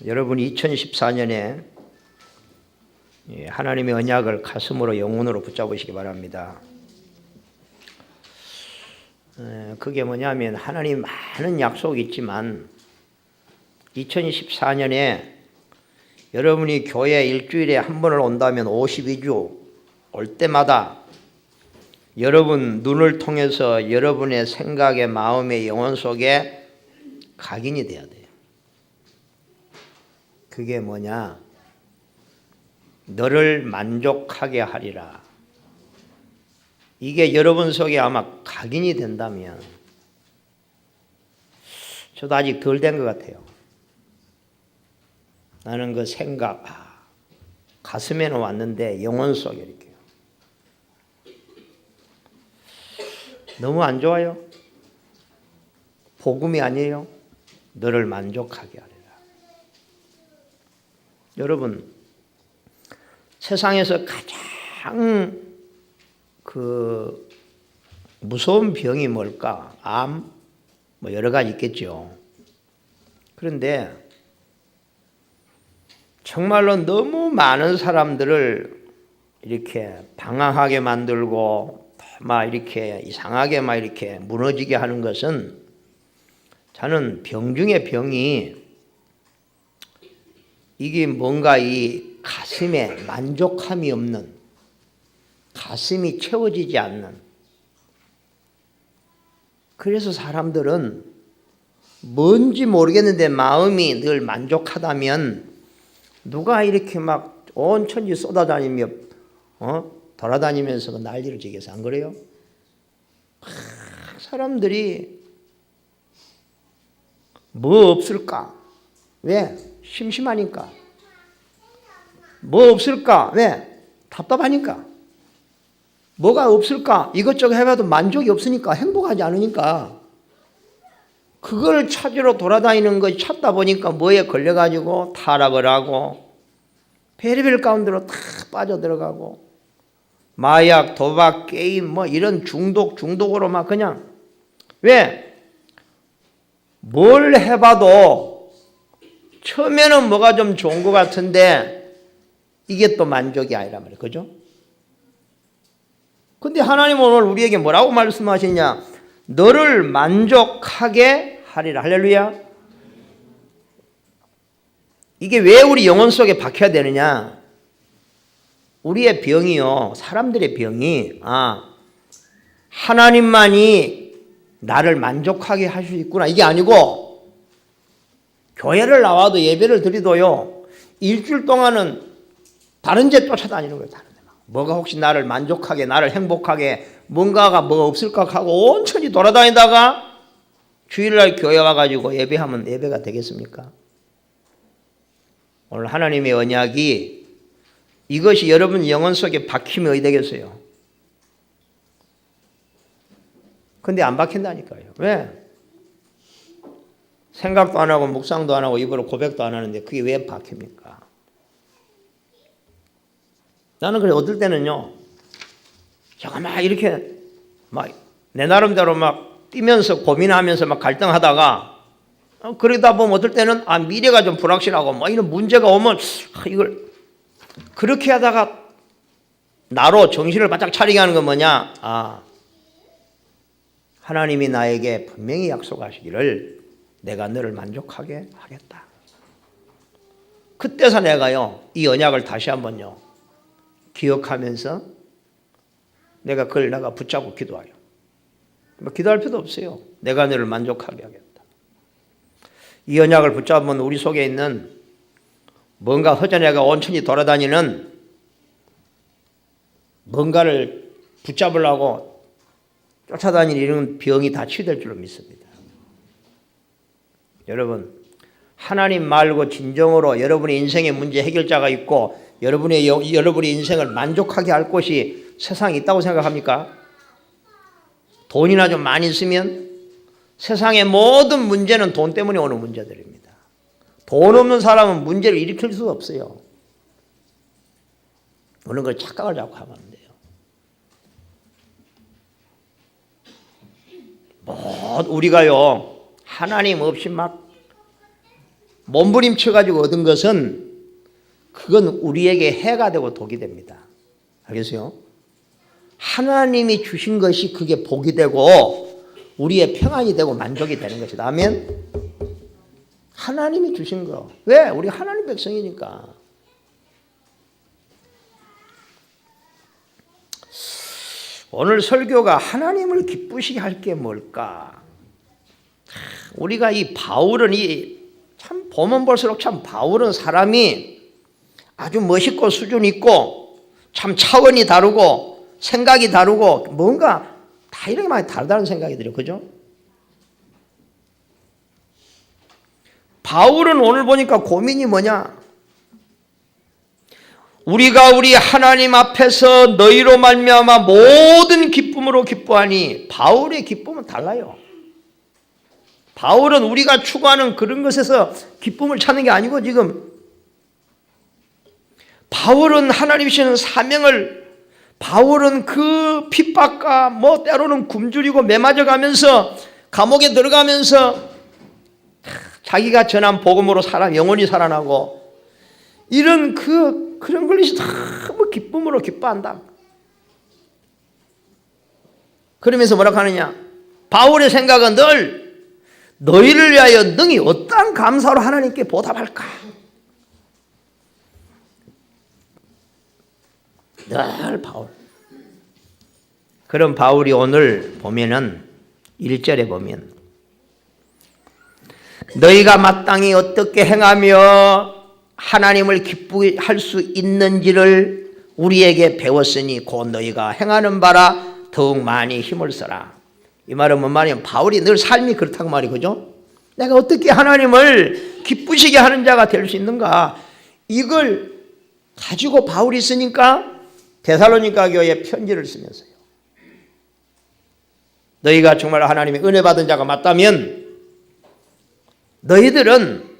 여러분이 2014년에 하나님의 언약을 가슴으로 영혼으로 붙잡으시기 바랍니다. 그게 뭐냐면 하나님 많은 약속이 있지만 2014년에 여러분이 교회 일주일에 한 번을 온다면 52주 올 때마다 여러분 눈을 통해서 여러분의 생각에 마음의 영혼 속에 각인이 돼야 돼요. 그게 뭐냐? 너를 만족하게 하리라. 이게 여러분 속에 아마 각인이 된다면, 저도 아직 덜 된 것 같아요. 나는 그 생각, 가슴에는 왔는데 영혼 속에 이렇게 너무 안 좋아요? 복음이 아니에요? 너를 만족하게 하리라. 여러분, 세상에서 가장 무서운 병이 뭘까? 암? 뭐 여러 가지 있겠죠. 그런데 정말로 너무 많은 사람들을 이렇게 방황하게 만들고 막 이렇게 이상하게 막 이렇게 무너지게 하는 것은, 저는 병 중에 병이 이게 뭔가 이 가슴에 만족함이 없는, 가슴이 채워지지 않는. 그래서 사람들은 뭔지 모르겠는데 마음이 늘 만족하다면 누가 이렇게 막 온 천지 쏟아다니며 돌아다니면서 난리를 지겠어. 안 그래요? 사람들이 뭐 없을까? 왜? 심심하니까. 뭐 없을까? 왜? 답답하니까. 뭐가 없을까? 이것저것 해봐도 만족이 없으니까, 행복하지 않으니까. 그걸 찾으러 돌아다니는 거 찾다 보니까 뭐에 걸려가지고 타락을 하고 별의별 가운데로 다 빠져들어가고, 마약, 도박, 게임 뭐 이런 중독으로 막 그냥, 왜? 뭘 해봐도 처음에는 뭐가 좀 좋은 것 같은데 이게 또 만족이 아니란 말이에요. 그죠? 근데 하나님은 오늘 우리에게 뭐라고 말씀하시냐? 너를 만족하게 하리라. 할렐루야. 이게 왜 우리 영혼 속에 박혀야 되느냐? 우리의 병이요, 사람들의 병이 하나님만이 나를 만족하게 할 수 있구나, 이게 아니고, 교회를 나와도 예배를 드리도요, 일주일 동안은 다른 데 쫓아다니는 거예요. 다른 데 막. 뭐가 혹시 나를 만족하게, 나를 행복하게, 뭔가가 뭐가 없을까 하고 온천히 돌아다니다가 주일날 교회 와가지고 예배하면 예배가 되겠습니까? 오늘 하나님의 언약이, 이것이 여러분 영혼 속에 박히면 어디 되겠어요? 근데 안 박힌다니까요. 왜? 생각도 안 하고 묵상도 안 하고 입으로 고백도 안 하는데 그게 왜 박힙니까? 나는 그래, 어떨 때는요, 제가 막 이렇게 막 내 나름대로 막 뛰면서 고민하면서 막 갈등하다가, 그러다 보면 어떨 때는 미래가 좀 불확실하고 뭐 이런 문제가 오면 이걸 그렇게 하다가 나로 정신을 바짝 차리게 하는 건 뭐냐? 하나님이 나에게 분명히 약속하시기를 내가 너를 만족하게 하겠다. 그때서 내가요, 이 언약을 다시 한번요 기억하면서 내가 그걸 붙잡고 기도해요. 뭐 기도할 필요도 없어요. 내가 너를 만족하게 하겠다. 이 언약을 붙잡으면 우리 속에 있는 뭔가 허전해가 온천히 돌아다니는 뭔가를 붙잡으려고 쫓아다니는 이런 병이 다 치유될 줄로 믿습니다. 여러분, 하나님 말고 진정으로 여러분의 인생의 문제 해결자가 있고 여러분의 인생을 만족하게 할 곳이 세상에 있다고 생각합니까? 돈이나 좀 많이 있으면 세상의 모든 문제는 돈 때문에 오는 문제들입니다. 돈 없는 사람은 문제를 일으킬 수가 없어요. 그런 걸 착각을 자꾸 하면 안 돼요. 우리가요, 하나님 없이 막 몸부림쳐가지고 얻은 것은 그건 우리에게 해가 되고 독이 됩니다. 알겠어요? 하나님이 주신 것이 그게 복이 되고 우리의 평안이 되고 만족이 되는 것이다. 아멘? 하나님이 주신 거. 왜? 우리 하나님 백성이니까. 오늘 설교가 하나님을 기쁘시게 할 게 뭘까? 우리가 이 바울은 참 보면 볼수록 참 바울은 사람이 아주 멋있고 수준 있고 참 차원이 다르고 생각이 다르고 뭔가 다 이렇게 많이 다르다는 생각이 들어요. 그죠? 바울은 오늘 보니까 고민이 뭐냐? 우리가 우리 하나님 앞에서 너희로 말미암아 모든 기쁨으로 기뻐하니 바울의 기쁨은 달라요. 바울은 우리가 추구하는 그런 것에서 기쁨을 찾는 게 아니고 지금 바울은 하나님이 주시는 사명을 바울은 그 핍박과 뭐 때로는 굶주리고 매맞아 가면서 감옥에 들어가면서 자기가 전한 복음으로 영혼이 살아나고 이런 그런 것이 너무 기쁨으로 기뻐한다. 그러면서 뭐라고 하느냐? 바울의 생각은 늘 너희를 위하여 능히 어떠한 감사로 하나님께 보답할까? 늘 바울. 그럼 바울이 오늘 보면은 1절에 보면 너희가 마땅히 어떻게 행하며 하나님을 기쁘게 할 수 있는지를 우리에게 배웠으니 곧 너희가 행하는 바라 더욱 많이 힘을 써라. 이 말은 뭔 말이냐면 바울이 늘 삶이 그렇다고 말이 그죠? 내가 어떻게 하나님을 기쁘시게 하는 자가 될 수 있는가? 이걸 가지고 바울이 쓰니까 데살로니가 교회에 편지를 쓰면서요. 너희가 정말 하나님의 은혜 받은 자가 맞다면 너희들은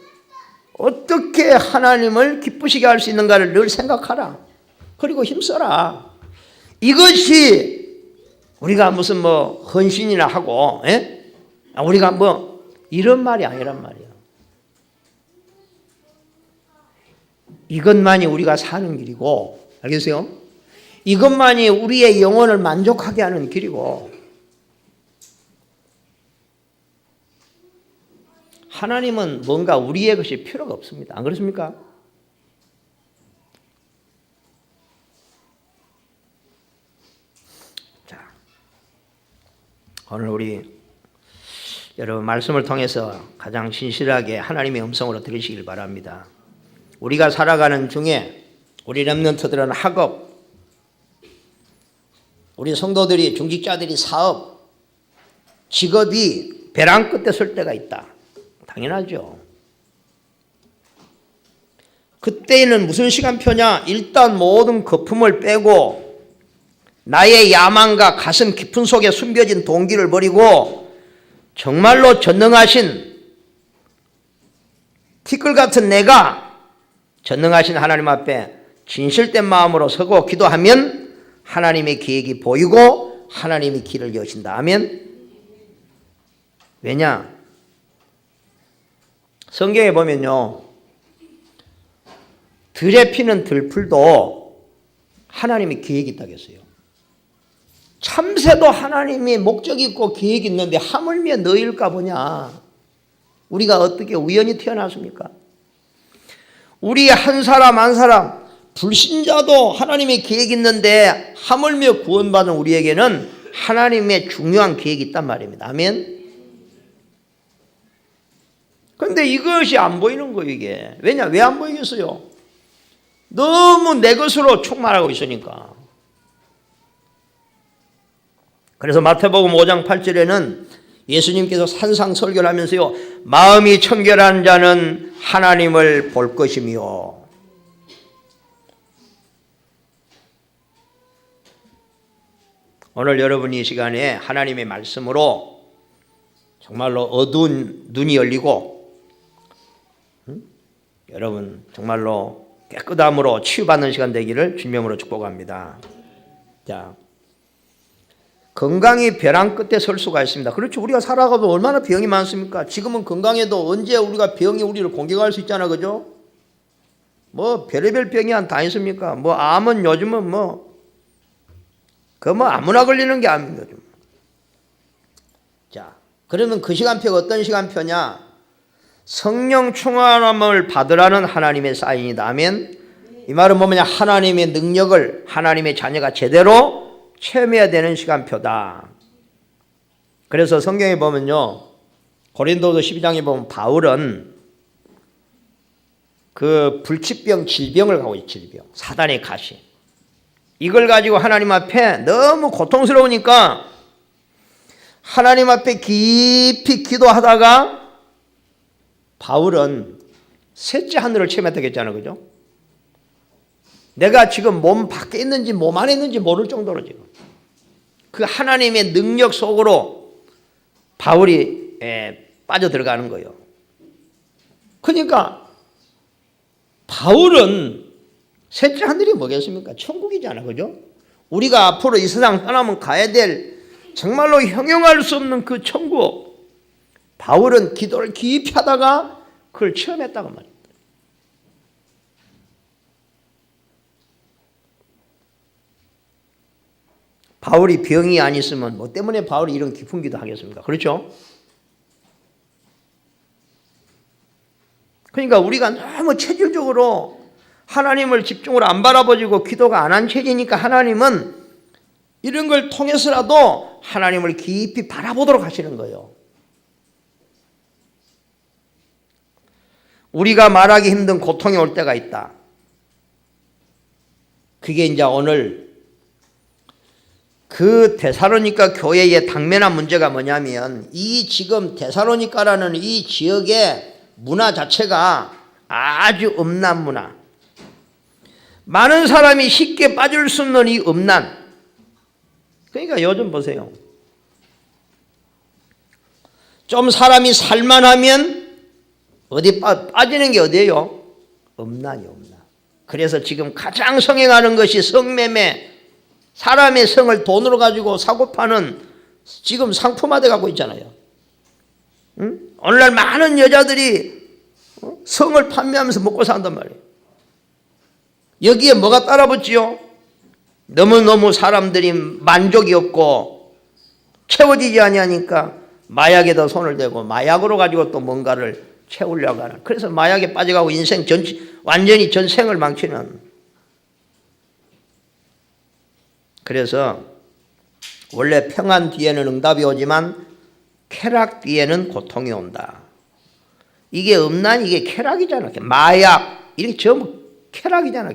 어떻게 하나님을 기쁘시게 할 수 있는가를 늘 생각하라. 그리고 힘써라. 이것이 우리가 무슨 뭐 헌신이나 하고 우리가 뭐 이런 말이 아니란 말이야. 이것만이 우리가 사는 길이고 알겠어요? 이것만이 우리의 영혼을 만족하게 하는 길이고 하나님은 뭔가 우리의 것이 필요가 없습니다. 안 그렇습니까? 자, 오늘 우리 여러분 말씀을 통해서 가장 신실하게 하나님의 음성으로 들으시길 바랍니다. 우리가 살아가는 중에 우리 렘넌트들은 학업, 우리 성도들이 중직자들이 사업, 직업이 벼랑 끝에 설 때가 있다. 당연하죠. 그때에는 무슨 시간표냐? 일단 모든 거품을 빼고 나의 야망과 가슴 깊은 속에 숨겨진 동기를 버리고 정말로 전능하신 티끌 같은 내가 전능하신 하나님 앞에 진실된 마음으로 서고 기도하면 하나님의 계획이 보이고 하나님이 길을 여신다. 아멘. 왜냐? 성경에 보면요, 들에 피는 들풀도 하나님이 계획이 있다고 했어요. 참새도 하나님이 목적이 있고 계획이 있는데 하물며 너희일까 보냐. 우리가 어떻게 우연히 태어났습니까? 우리 한 사람 한 사람 불신자도 하나님의 계획이 있는데 하물며 구원받은 우리에게는 하나님의 중요한 계획이 있단 말입니다. 아멘. 그런데 이것이 안 보이는 거예요. 이게 왜냐? 왜 안 보이겠어요? 너무 내 것으로 충만하고 있으니까. 그래서 마태복음 5장 8절에는 예수님께서 산상설교를 하면서요, 마음이 청결한 자는 하나님을 볼 것이며 오늘 여러분이 이 시간에 하나님의 말씀으로 정말로 어두운 눈이 열리고 여러분 정말로 깨끗함으로 치유받는 시간 되기를 주님으로 축복합니다. 자, 건강이 벼랑 끝에 설 수가 있습니다. 그렇죠. 우리가 살아가도 얼마나 병이 많습니까? 지금은 건강해도 언제 우리가 병이 우리를 공격할 수 있잖아. 그죠? 뭐 별의별 병이 다 있습니까? 뭐 암은 요즘은 아무나 걸리는 게 암입니다. 자, 그러면 그 시간표가 어떤 시간표냐? 성령 충만함을 받으라는 하나님의 사인이다. 아멘. 이 말은 뭐냐? 하나님의 능력을 하나님의 자녀가 제대로 체험해야 되는 시간표다. 그래서 성경에 보면요, 고린도서 12장에 보면 바울은 그 불치병, 질병을 갖고 있죠. 질병, 사단의 가시. 이걸 가지고 하나님 앞에 너무 고통스러우니까 하나님 앞에 깊이 기도하다가 바울은 셋째 하늘을 체험했다고 했잖아요. 그죠? 내가 지금 몸 밖에 있는지 몸 안에 있는지 모를 정도로 지금 그 하나님의 능력 속으로 바울이 빠져 들어가는 거예요. 그러니까 바울은 셋째 하늘이 뭐겠습니까? 천국이잖아. 그죠? 우리가 앞으로 이 세상 떠나면 가야 될 정말로 형용할 수 없는 그 천국. 바울은 기도를 깊이 하다가 그걸 체험했다고 말입니다. 바울이 병이 안 있으면 뭐 때문에 바울이 이런 깊은 기도 하겠습니까? 그렇죠? 그러니까 우리가 너무 체질적으로 하나님을 집중으로 안 바라보고 기도가 안 한 체질이니까 하나님은 이런 걸 통해서라도 하나님을 깊이 바라보도록 하시는 거예요. 우리가 말하기 힘든 고통이 올 때가 있다. 그게 이제 오늘 그 데살로니가 교회의 당면한 문제가 뭐냐면 이 지금 데살로니가라는 이 지역의 문화 자체가 아주 음란 문화. 많은 사람이 쉽게 빠질 수 없는 이 음란. 그러니까 요즘 보세요. 좀 사람이 살만하면 어디 빠지는 게 어디예요? 음란이요, 음란. 그래서 지금 가장 성행하는 것이 성매매. 사람의 성을 돈으로 가지고 사고 파는 지금 상품화돼 갖고 있잖아요. 응? 오늘날 많은 여자들이 성을 판매하면서 먹고 산단 말이에요. 여기에 뭐가 따라붙지요? 너무너무 사람들이 만족이 없고 채워지지 아니하니까 마약에다 손을 대고 마약으로 가지고 또 뭔가를 채우려고 하는. 그래서 마약에 빠져가고 인생 완전히 전생을 망치는. 그래서 원래 평안 뒤에는 응답이 오지만 쾌락 뒤에는 고통이 온다. 이게 음란, 이게 쾌락이잖아. 마약, 이게 전부 쾌락이잖아.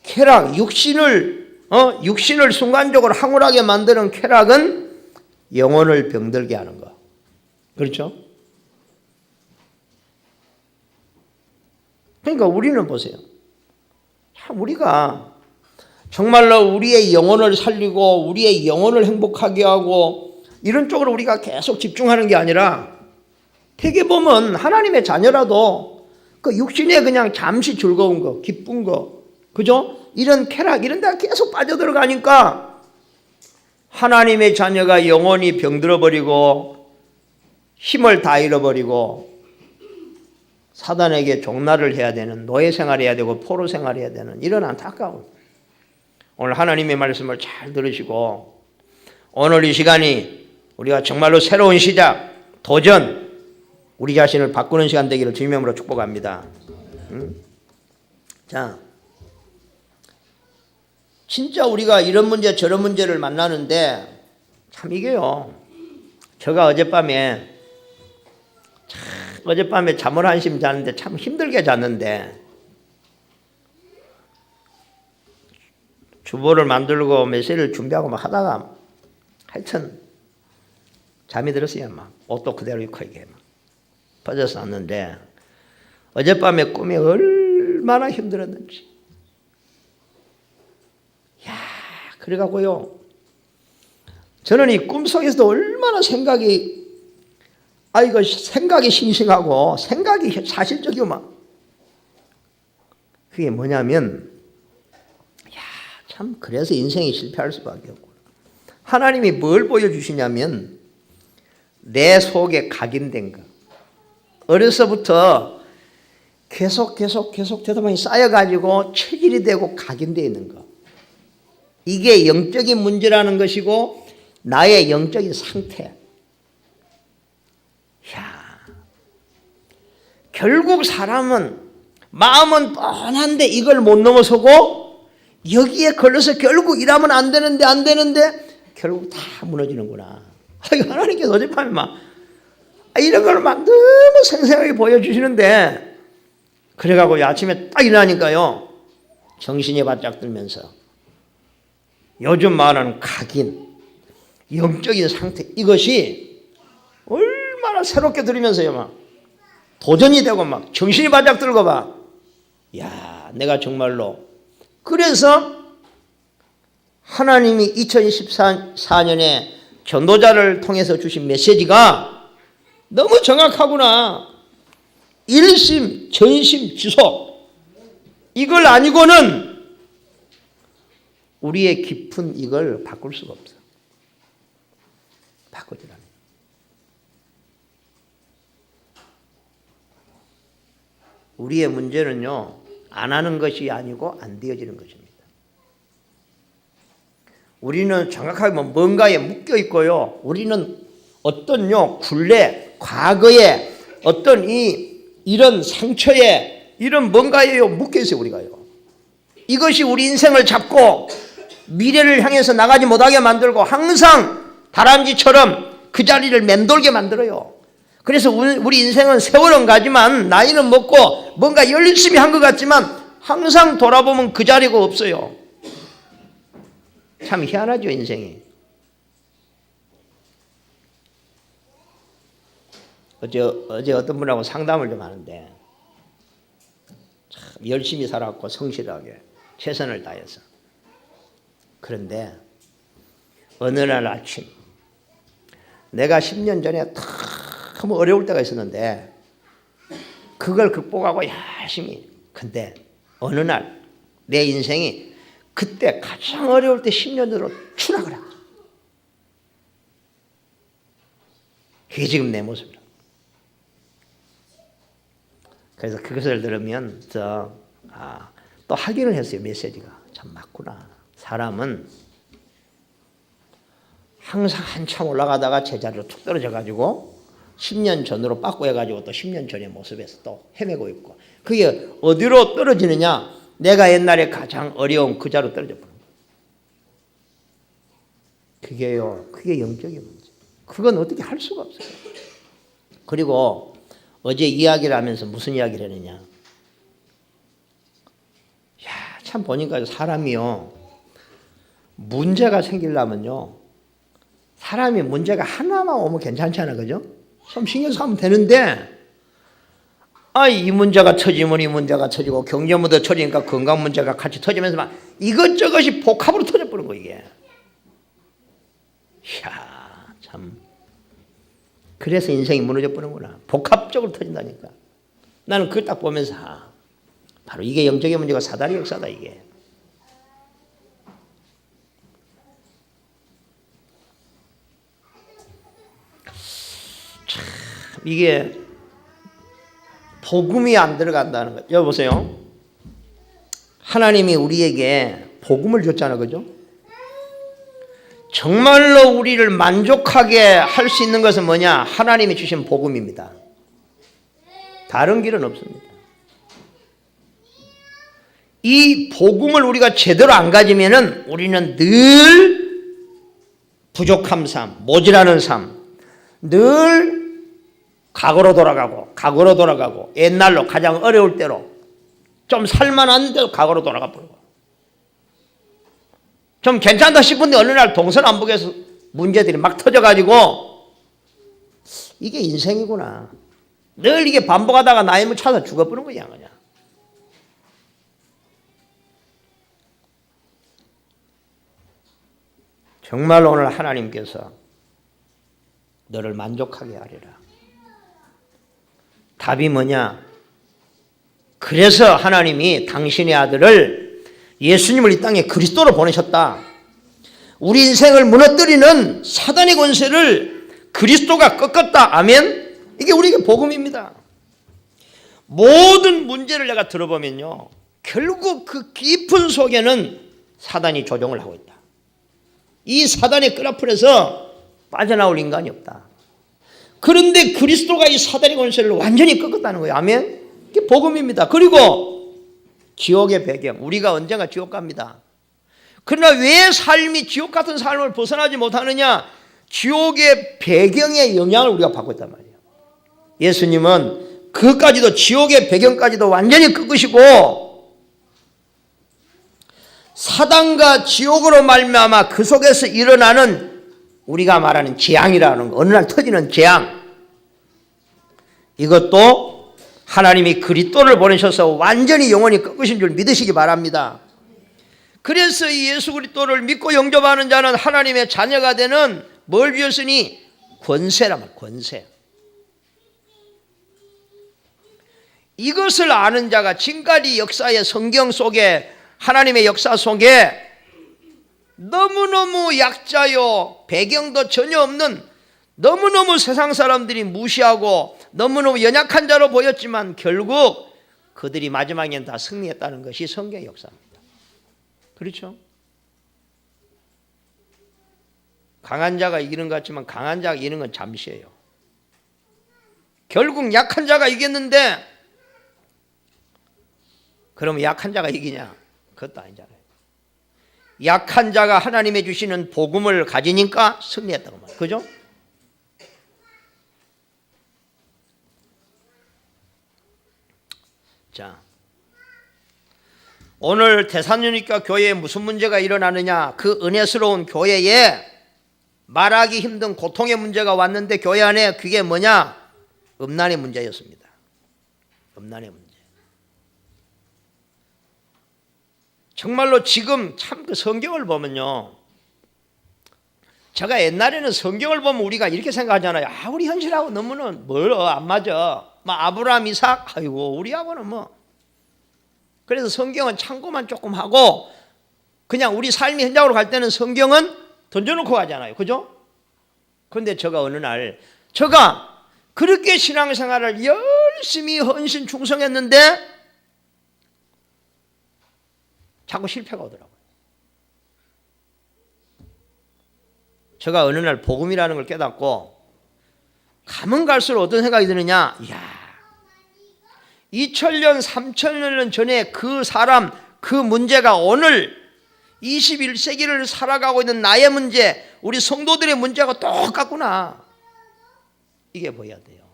쾌락, 육신을 순간적으로 황홀하게 만드는 쾌락은 영혼을 병들게 하는 거. 그렇죠? 그러니까 우리는 보세요. 참 우리가 정말로 우리의 영혼을 살리고 우리의 영혼을 행복하게 하고 이런 쪽으로 우리가 계속 집중하는 게 아니라 되게 보면 하나님의 자녀라도 그 육신에 그냥 잠시 즐거운 거, 기쁜 거, 그죠? 이런 쾌락, 이런 데가 계속 빠져들어가니까 하나님의 자녀가 영혼이 병들어버리고 힘을 다 잃어버리고 사단에게 종날을 해야 되는, 노예 생활해야 되고 포로 생활해야 되는 이런 안타까운. 오늘 하나님의 말씀을 잘 들으시고 오늘 이 시간이 우리가 정말로 새로운 시작, 도전, 우리 자신을 바꾸는 시간 되기를 주님의 이름으로 축복합니다. 자, 진짜 우리가 이런 문제 저런 문제를 만나는데 참 이게요. 제가 어젯밤에 잠을 한숨 자는데 참 힘들게 잤는데 주보를 만들고 메시지를 준비하고 막 하다가 하여튼 잠이 들었어요. 막 옷도 그대로 입고 이게 막 빠져서 잤는데 어젯밤에 꿈이 얼마나 힘들었는지. 야, 그래가고요. 저는 이 꿈속에서도 얼마나 생각이 싱싱하고 생각이 사실적이고 막. 그게 뭐냐면 참 그래서 인생이 실패할 수밖에 없고 하나님이 뭘 보여주시냐면 내 속에 각인된 거. 어려서부터 계속 되다 보니 쌓여가지고 체질이 되고 각인되어 있는 거. 이게 영적인 문제라는 것이고 나의 영적인 상태. 결국 사람은 마음은 뻔한데 이걸 못 넘어서고 여기에 걸려서 결국 일하면 안 되는데 결국 다 무너지는구나. 하나님께서 어젯밤에 막 이런 걸 막 너무 생생하게 보여주시는데 그래가지고 아침에 딱 일어나니까요 정신이 바짝 들면서 요즘 말하는 각인, 영적인 상태 이것이 얼마나 새롭게 들으면서요 막 도전이 되고 막 정신이 바짝 들고 봐. 야, 내가 정말로 그래서 하나님이 2014년에 전도자를 통해서 주신 메시지가 너무 정확하구나. 일심, 전심, 지속. 이걸 아니고는 우리의 깊은 이걸 바꿀 수가 없어. 바꾸질 않아요. 우리의 문제는요, 안 하는 것이 아니고 안 되어지는 것입니다. 우리는 정확하게 뭔가에 묶여 있고요. 우리는 어떤 굴레, 과거에 어떤 이런 상처에 이런 뭔가에 묶여 있어요, 우리가요. 이것이 우리 인생을 잡고 미래를 향해서 나가지 못하게 만들고 항상 다람쥐처럼 그 자리를 맴돌게 만들어요. 그래서 우리 인생은 세월은 가지만 나이는 먹고 뭔가 열심히 한 것 같지만 항상 돌아보면 그 자리가 없어요. 참 희한하죠, 인생이. 어제 어떤 분하고 상담을 좀 하는데 참 열심히 살았고 성실하게 최선을 다해서. 그런데 어느 날 아침 내가 10년 전에 너무 어려울 때가 있었는데 그걸 극복하고 열심히. 근데 어느 날 내 인생이 그때 가장 어려울 때 10년 전으로 추락을 하고 이게 지금 내 모습이라. 그래서 그것을 들으면 또 확인을 했어요. 메시지가 참 맞구나. 사람은 항상 한참 올라가다가 제자리로 툭 떨어져가지고 10년 전으로 바꿔가지고 또 10년 전의 모습에서 또 헤매고 있고 그게 어디로 떨어지느냐? 내가 옛날에 가장 어려운 그 자로 떨어져 버린 거예요. 그게 영적인 문제. 그건 어떻게 할 수가 없어요. 그리고 어제 이야기를 하면서 무슨 이야기를 했느냐? 참 보니까 사람이요 문제가 생기려면요 사람이 문제가 하나만 오면 괜찮잖아, 그죠? 좀 신경 쓰면 되는데 이 문제가 터지면 이 문제가 터지고 경제 문제가 터지니까 건강 문제가 같이 터지면서 막 이것저것이 복합으로 터져버린 거 이게. 이야 참. 그래서 인생이 무너져 버리는구나. 복합적으로 터진다니까. 나는 그걸 딱 보면서 바로 이게 영적인 문제가 사다리 역사다 이게. 참 이게 복음이 안 들어간다는 거예요. 여보세요. 하나님이 우리에게 복음을 줬잖아요, 그죠? 정말로 우리를 만족하게 할 수 있는 것은 뭐냐? 하나님이 주신 복음입니다. 다른 길은 없습니다. 이 복음을 우리가 제대로 안 가지면은 우리는 늘 부족한 삶, 모자라는 삶, 늘 과거로 돌아가고 옛날로 가장 어려울 때로 좀 살만한 데로 과거로 돌아가 버리고 좀 괜찮다 싶은데 어느 날 동서남북에서 문제들이 막 터져가지고 이게 인생이구나. 늘 이게 반복하다가 나이를 차서 죽어버리는 거야 그냥. 정말 오늘 하나님께서 너를 만족하게 하리라. 답이 뭐냐? 그래서 하나님이 당신의 아들을 예수님을 이 땅에 그리스도로 보내셨다. 우리 인생을 무너뜨리는 사단의 권세를 그리스도가 꺾었다. 아멘. 이게 우리에게 복음입니다. 모든 문제를 내가 들어보면요, 결국 그 깊은 속에는 사단이 조종을 하고 있다. 이 사단의 끈앞에서 빠져나올 인간이 없다. 그런데 그리스도가 이 사단의 권세를 완전히 꺾었다는 거예요. 아멘. 이게 복음입니다. 그리고 지옥의 배경, 우리가 언젠가 지옥 갑니다. 그러나 왜 삶이 지옥 같은 삶을 벗어나지 못하느냐? 지옥의 배경의 영향을 우리가 받고 있단 말이에요. 예수님은 그까지도, 지옥의 배경까지도 완전히 꺾으시고 사단과 지옥으로 말미암아 그 속에서 일어나는 우리가 말하는 재앙이라는 거, 어느 날 터지는 재앙, 이것도 하나님이 그리스도를 보내셔서 완전히 영원히 꺾으신 줄 믿으시기 바랍니다. 그래서 이 예수 그리스도를 믿고 영접하는 자는 하나님의 자녀가 되는, 뭘 주셨으니? 권세란 말이에요. 권세. 이것을 아는 자가 지금까지 역사의 성경 속에, 하나님의 역사 속에 너무너무 약자요, 배경도 전혀 없는, 너무너무 세상 사람들이 무시하고 너무너무 연약한 자로 보였지만 결국 그들이 마지막엔 다 승리했다는 것이 성경의 역사입니다. 그렇죠? 강한 자가 이기는 것 같지만 강한 자가 이기는 건 잠시예요. 결국 약한 자가 이겼는데, 그러면 약한 자가 이기냐? 그것도 아니잖아요. 약한 자가 하나님의 주시는 복음을 가지니까 승리했다고 말이에요. 그죠? 자, 오늘 데살로니가 교회에 무슨 문제가 일어나느냐? 그 은혜스러운 교회에 말하기 힘든 고통의 문제가 왔는데 교회 안에 그게 뭐냐? 음란의 문제였습니다. 음란의 문제. 정말로 지금 참 그 성경을 보면요, 제가 옛날에는 성경을 보면 우리가 이렇게 생각하잖아요. 아, 우리 현실하고 너무는 멀어, 안 맞아. 막 아브라함, 이삭, 아이고 우리하고는 뭐. 그래서 성경은 참고만 조금 하고 그냥 우리 삶이 현장으로 갈 때는 성경은 던져놓고 가잖아요. 그죠? 그런데 제가 어느 날, 제가 그렇게 신앙생활을 열심히 헌신 충성했는데 자꾸 실패가 오더라고요. 제가 어느 날 복음이라는 걸 깨닫고 가면 갈수록 어떤 생각이 드느냐? 이야, 2000년, 3000년 전에 그 사람, 그 문제가 오늘 21세기를 살아가고 있는 나의 문제, 우리 성도들의 문제가 똑같구나. 이게 보여야 돼요.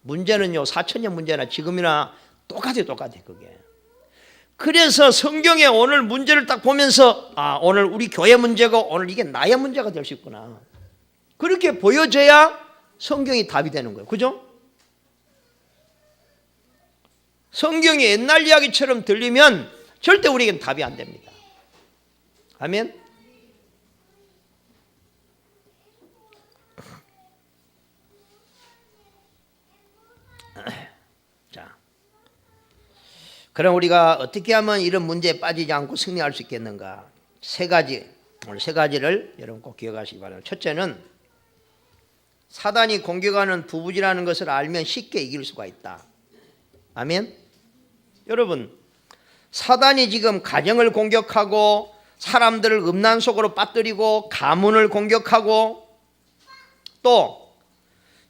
문제는요, 4000년 문제나 지금이나 똑같아요. 그게. 그래서 성경에 오늘 문제를 딱 보면서, 아, 오늘 우리 교회 문제고 오늘 이게 나의 문제가 될 수 있구나. 그렇게 보여져야 성경이 답이 되는 거예요. 그죠? 성경이 옛날 이야기처럼 들리면 절대 우리에겐 답이 안 됩니다. 아멘? 자, 그럼 우리가 어떻게 하면 이런 문제에 빠지지 않고 승리할 수 있겠는가? 세 가지, 오늘 세 가지를 여러분 꼭 기억하시기 바랍니다. 첫째는 사단이 공격하는 부부지라는 것을 알면 쉽게 이길 수가 있다. 아멘? 여러분, 사단이 지금 가정을 공격하고 사람들을 음란 속으로 빠뜨리고 가문을 공격하고 또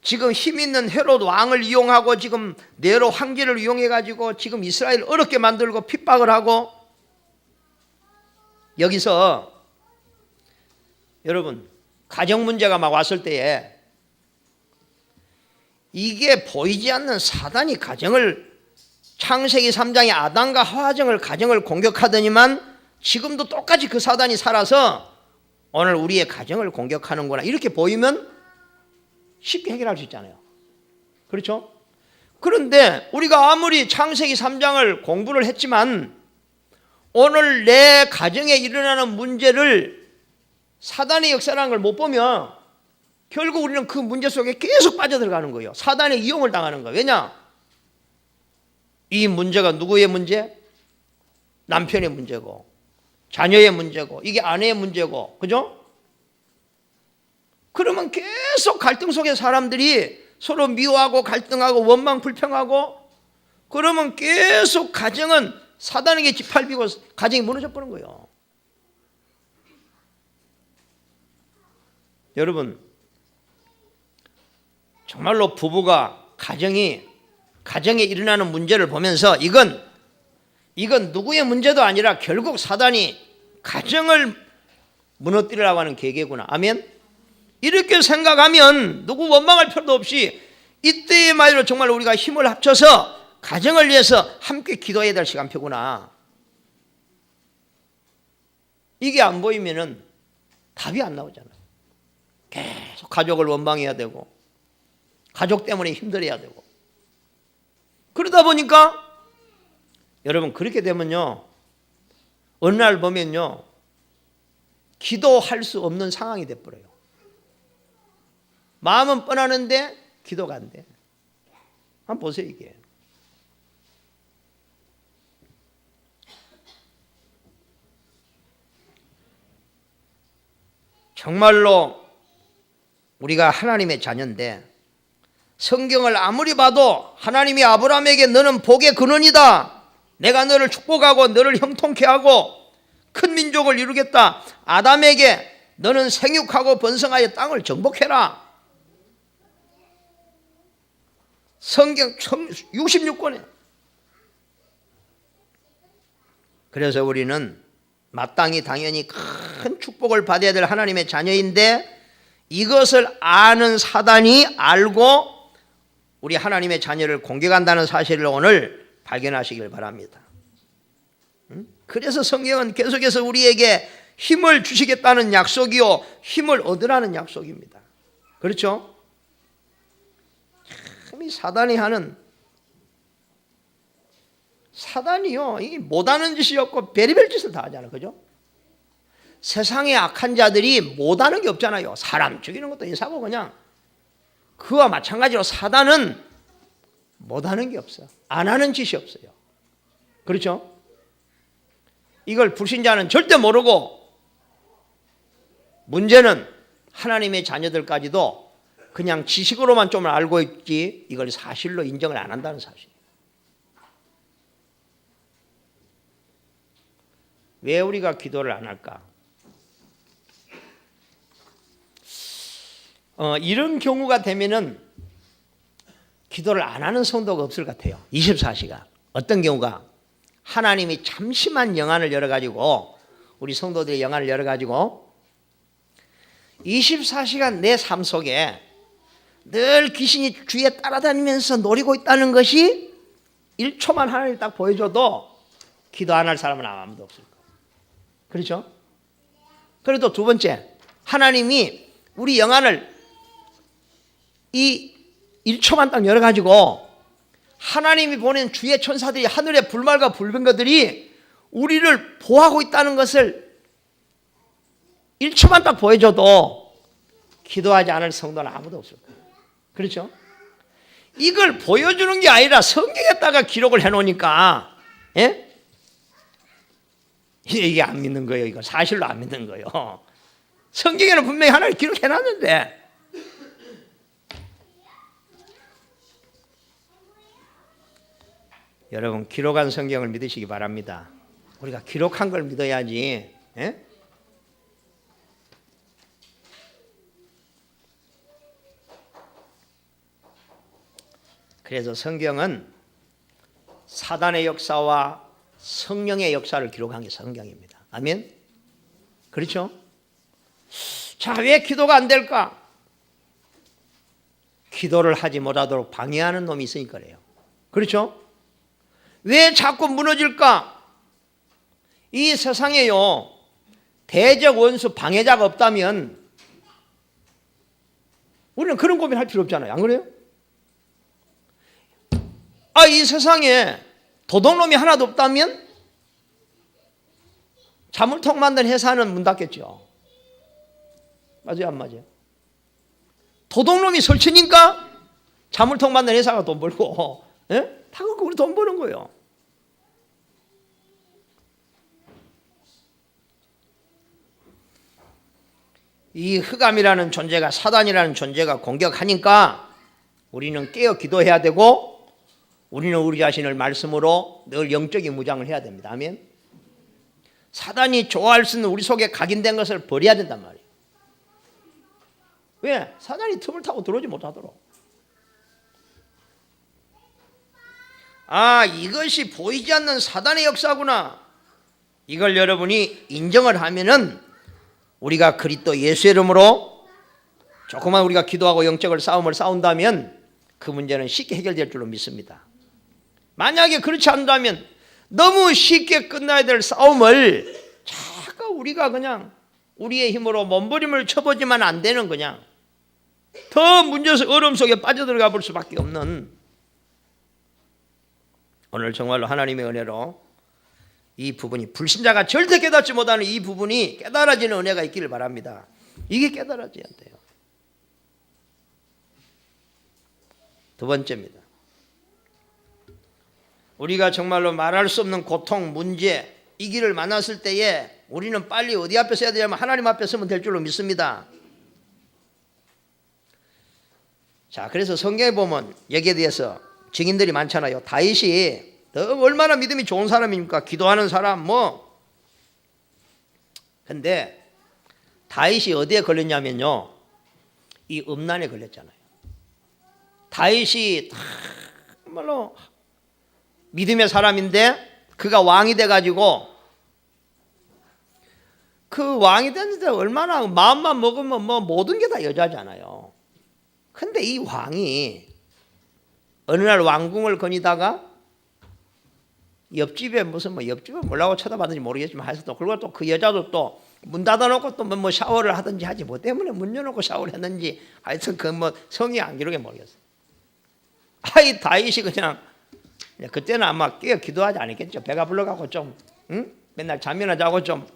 지금 힘 있는 헤롯 왕을 이용하고 지금 네로 황제를 이용해가지고 지금 이스라엘 어렵게 만들고 핍박을 하고, 여기서 여러분 가정 문제가 막 왔을 때에 이게 보이지 않는 사단이 가정을, 창세기 3장의 아담과 하와정을 가정을 공격하더니만 지금도 똑같이 그 사단이 살아서 오늘 우리의 가정을 공격하는구나, 이렇게 보이면 쉽게 해결할 수 있잖아요. 그렇죠? 그런데 우리가 아무리 창세기 3장을 공부를 했지만 오늘 내 가정에 일어나는 문제를 사단의 역사라는 걸 못 보면 결국 우리는 그 문제 속에 계속 빠져들어가는 거예요. 사단의 이용을 당하는 거예요. 왜냐? 이 문제가 누구의 문제? 남편의 문제고 자녀의 문제고 이게 아내의 문제고, 그죠? 그러면 계속 갈등 속에 사람들이 서로 미워하고 갈등하고 원망 불평하고, 그러면 계속 가정은 사단에게 짓밟히고 가정이 무너져 버린 거예요. 여러분, 정말로 부부가 가정에 일어나는 문제를 보면서 이건 누구의 문제도 아니라 결국 사단이 가정을 무너뜨리려고 하는 계계구나. 아멘. 이렇게 생각하면 누구 원망할 필요도 없이 이때의 말로 정말 우리가 힘을 합쳐서 가정을 위해서 함께 기도해야 될 시간표구나. 이게 안 보이면은 답이 안 나오잖아요. 계속 가족을 원망해야 되고 가족 때문에 힘들어야 되고, 그러다 보니까 여러분, 그렇게 되면요, 어느 날 보면요, 기도할 수 없는 상황이 돼버려요. 마음은 뻔하는데 기도가 안 돼. 한번 보세요. 이게 정말로 우리가 하나님의 자녀인데, 성경을 아무리 봐도 하나님이 아브라함에게 너는 복의 근원이다, 내가 너를 축복하고 너를 형통케 하고 큰 민족을 이루겠다, 아담에게 너는 생육하고 번성하여 땅을 정복해라, 성경 66권에. 그래서 우리는 마땅히 당연히 큰 축복을 받아야 될 하나님의 자녀인데, 이것을 아는 사단이 알고 우리 하나님의 자녀를 공격한다는 사실을 오늘 발견하시길 바랍니다. 그래서 성경은 계속해서 우리에게 힘을 주시겠다는 약속이요, 힘을 얻으라는 약속입니다. 그렇죠? 이 사단이요, 이 못하는 짓이 없고 별의별 짓을 다 하잖아요. 그죠? 세상에 악한 자들이 못하는 게 없잖아요. 사람 죽이는 것도 인사고, 그냥 그와 마찬가지로 사단은 못하는 게 없어요. 안 하는 짓이 없어요. 그렇죠? 이걸 불신자는 절대 모르고, 문제는 하나님의 자녀들까지도 그냥 지식으로만 좀 알고 있지 이걸 사실로 인정을 안 한다는 사실. 왜 우리가 기도를 안 할까? 이런 경우가 되면은 기도를 안 하는 성도가 없을 것 같아요. 24시간. 어떤 경우가, 하나님이 잠시만 영안을 열어가지고, 우리 성도들의 영안을 열어가지고 24시간 내 삶 속에 늘 귀신이 주위에 따라다니면서 노리고 있다는 것이 1초만 하나님 딱 보여줘도 기도 안 할 사람은 아무도 없을 거예요. 그렇죠? 그래도 두 번째, 하나님이 우리 영안을 이 1초만 딱 열어가지고 하나님이 보낸 주의 천사들이, 하늘의 불말과 불병거들이 우리를 보호하고 있다는 것을 1초만 딱 보여줘도 기도하지 않을 성도는 아무도 없을 거예요. 그렇죠? 이걸 보여주는 게 아니라 성경에다가 기록을 해놓으니까, 예? 이게 안 믿는 거예요. 이거 사실로 안 믿는 거예요. 성경에는 분명히 하나님 기록해놨는데, 여러분, 기록한 성경을 믿으시기 바랍니다. 우리가 기록한 걸 믿어야지. 예? 그래서 성경은 사단의 역사와 성령의 역사를 기록한 게 성경입니다. 아멘? 그렇죠? 자, 왜 기도가 안 될까? 기도를 하지 못하도록 방해하는 놈이 있으니까 그래요. 그렇죠? 왜 자꾸 무너질까? 이 세상에요, 대적 원수 방해자가 없다면 우리는 그런 고민할 필요 없잖아요. 안 그래요? 이 세상에 도둑놈이 하나도 없다면 자물통 만든 회사는 문 닫겠죠. 맞아요, 안 맞아요? 도둑놈이 설치니까 자물통 만든 회사가 돈 벌고, 예? 다 그렇고 우리 돈 버는 거예요. 이 흑암이라는 존재가, 사단이라는 존재가 공격하니까 우리는 깨어 기도해야 되고, 우리는 우리 자신을 말씀으로 늘 영적인 무장을 해야 됩니다. 아멘. 사단이 좋아할 수 있는 우리 속에 각인된 것을 버려야 된단 말이에요. 왜? 사단이 틈을 타고 들어오지 못하도록. 아, 이것이 보이지 않는 사단의 역사구나. 이걸 여러분이 인정을 하면은 우리가 그리스도 예수의 이름으로 조금만 우리가 기도하고 영적을 싸움을 싸운다면 그 문제는 쉽게 해결될 줄로 믿습니다. 만약에 그렇지 않다면 너무 쉽게 끝나야 될 싸움을 자꾸 우리가 그냥 우리의 힘으로 몸부림을 쳐보지만 안 되는, 그냥 더 문제에서 어려움 속에 빠져들어가 볼 수밖에 없는, 오늘 정말로 하나님의 은혜로 이 부분이, 불신자가 절대 깨닫지 못하는 이 부분이 깨달아지는 은혜가 있기를 바랍니다. 이게 깨달아져야 돼요. 두 번째입니다. 우리가 정말로 말할 수 없는 고통, 문제, 이 길을 만났을 때에 우리는 빨리 어디 앞에 서야 되냐면 하나님 앞에 서면 될 줄로 믿습니다. 자, 그래서 성경에 보면 여기에 대해서 증인들이 많잖아요. 다윗이 얼마나 믿음이 좋은 사람입니까? 기도하는 사람 뭐. 근데 다윗이 어디에 걸렸냐면요, 이 음란에 걸렸잖아요. 다윗이 정말로 믿음의 사람인데 그가 왕이 돼가지고, 그 왕이 됐는데 얼마나 마음만 먹으면 뭐 모든 게 다 여자잖아요. 근데 이 왕이 어느 날 왕궁을 거니다가 옆집에 무슨 뭐 옆집에 뭐라고 쳐다봤는지 모르겠지만 해서 또, 그리고 또 그 여자도 또 문 닫아놓고 또 뭐 샤워를 하든지 하지 뭐 때문에 문 열어놓고 샤워를 했는지 하여튼 그 뭐 성이 안 기록에 모르겠어요. 아이 다윗이 그냥 그때는 아마 깨어 기도하지 않았겠죠. 배가 불러가고 좀 맨날 잠이나 자고 좀,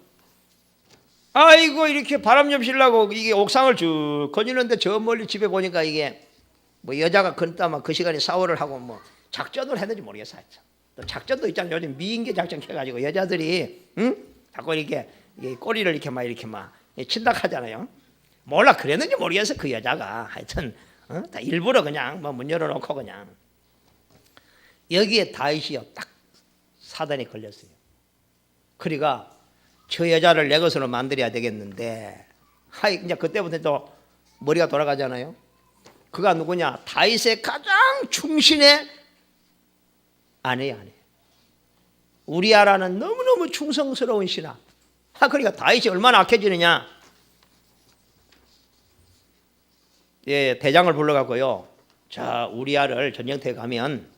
아이고 이렇게 바람 좀 쉬려고 이게 옥상을 쭉 거니는데 저 멀리 집에 보니까 이게 뭐 여자가 그랬다면 그 시간에 샤워를 하고 뭐 작전을 했는지 모르겠어요. 또 작전도 있잖아요. 요즘 미인계 작전 해가지고 여자들이 자꾸 이렇게 꼬리를 이렇게 막 친닥하잖아요. 몰라 그랬는지 모르겠어. 그 여자가 하여튼 다 일부러 그냥 뭐 문 열어놓고 그냥. 여기에 다윗이요 딱 사단이 걸렸어요. 그러니까 저 여자를 내 것으로 만들어야 되겠는데, 하이 이제 그때부터 또 머리가 돌아가잖아요. 그가 누구냐? 다윗의 가장 충신의 아내야. 우리아라는 너무너무 충성스러운 신하. 그러니까 다윗이 얼마나 악해지느냐? 예, 대장을 불러갖고요. 자, 우리아를 전쟁터에 가면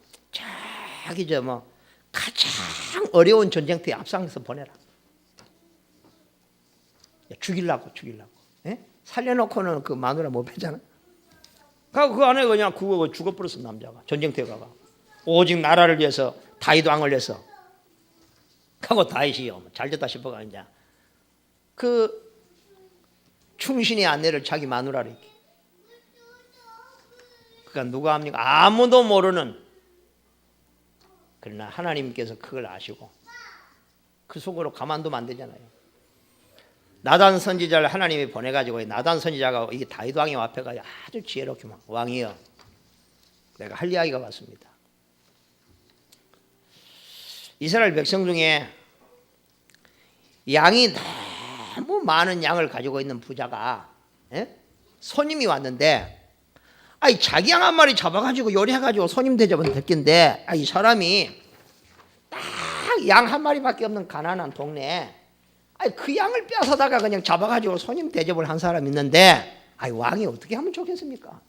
저기 뭐 가장 어려운 전쟁터에 앞장서 보내라. 죽이려고. 예? 살려놓고는 그 마누라 못 패잖아. 그 안에 그냥 그거 죽어버렸어. 남자가 전쟁터에 가가 오직 나라를 위해서 다윗 왕을 위해서. 하고 다윗이요 잘됐다 싶어가 이제 그 충신의 아내를 자기 마누라로 이렇게. 그러니까 누가 합니까? 아무도 모르는. 그러나 하나님께서 그걸 아시고 그 속으로 가만두면 안 되잖아요. 나단 선지자를 하나님이 보내가지고, 나단 선지자가 이 다윗 왕의 앞에 가서 아주 지혜롭게 막, 왕이여 내가 할 이야기가 왔습니다. 이스라엘 백성 중에 양이 너무 많은 양을 가지고 있는 부자가 손님이 왔는데, 아이 자기 양 한 마리 잡아가지고 요리해가지고 손님 대접은 됐긴데, 이 사람이 딱 양 한 마리밖에 없는 가난한 동네에 그 양을 뺏어다가 그냥 잡아가지고 손님 대접을 한 사람이 있는데, 왕이 어떻게 하면 좋겠습니까?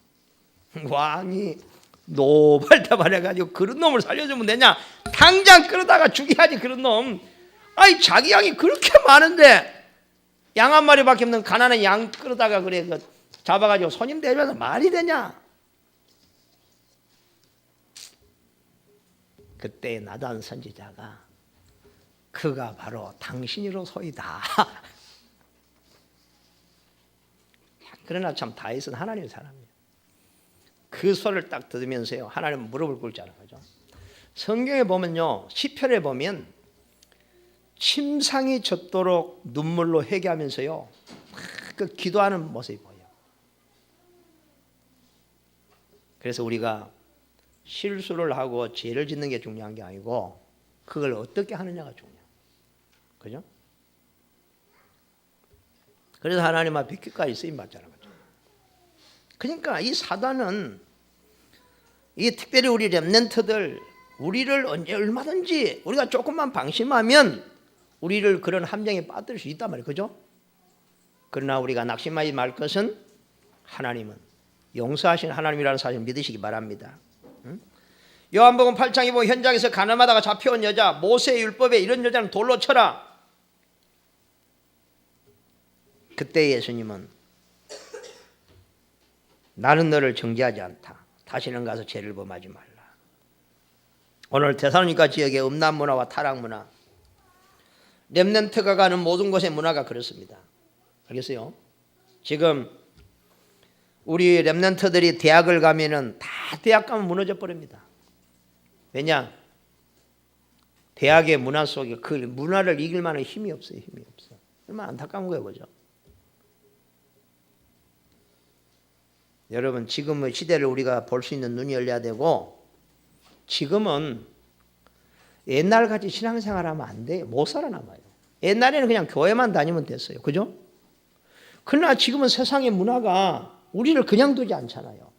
왕이 노발대발해가지고 그런 놈을 살려주면 되냐? 당장 끌어다가 죽여야지 그런 놈. 자기 양이 그렇게 많은데 양 한 마리밖에 없는 가난한 양 끌어다가 그래 잡아가지고 손님 대접해서 말이 되냐? 그때 나단 선지자가 그가 바로 당신이로소이다. 그러나 참 다윗은 하나님의 사람이에요. 그 소리를 딱 들으면서요 하나님은 무릎을 꿇잖아요. 그죠? 성경에 보면요 시편에 보면 침상이 젖도록 눈물로 회개하면서요 그 기도하는 모습이 보여요. 그래서 우리가 실수를 하고 죄를 짓는 게 중요한 게 아니고 그걸 어떻게 하느냐가 중요해요. 그죠? 그래서 하나님 앞에 빛까지 쓰임 받잖아요. 그러니까 이 사단은 이 특별히 우리 렘넌트들 우리를 언제 얼마든지 우리가 조금만 방심하면 우리를 그런 함정에 빠뜨릴 수 있단 말이에요. 그죠? 그러나 우리가 낙심하지 말 것은 하나님은 용서하신 하나님이라는 사실을 믿으시기 바랍니다. 요한복음 8장에 보면 현장에서 가늠하다가 잡혀온 여자 모세의 율법에 이런 여자는 돌로 쳐라. 그때 예수님은 나는 너를 정죄하지 않다. 다시는 가서 죄를 범하지 말라. 오늘 데살로니가 지역의 음란 문화와 타락 문화, 렘넌트가 가는 모든 곳의 문화가 그렇습니다. 알겠어요? 지금 우리 렘넌트들이 대학을 가면은 다 대학 가면 무너져 버립니다. 왜냐? 대학의 문화 속에 그 문화를 이길 만한 힘이 없어요. 힘이 없어. 얼마나 안타까운 거예요. 그죠? 여러분 지금의 시대를 우리가 볼 수 있는 눈이 열려야 되고 지금은 옛날같이 신앙생활하면 안 돼요. 못 살아남아요. 옛날에는 그냥 교회만 다니면 됐어요. 그죠? 그러나 지금은 세상의 문화가 우리를 그냥 두지 않잖아요.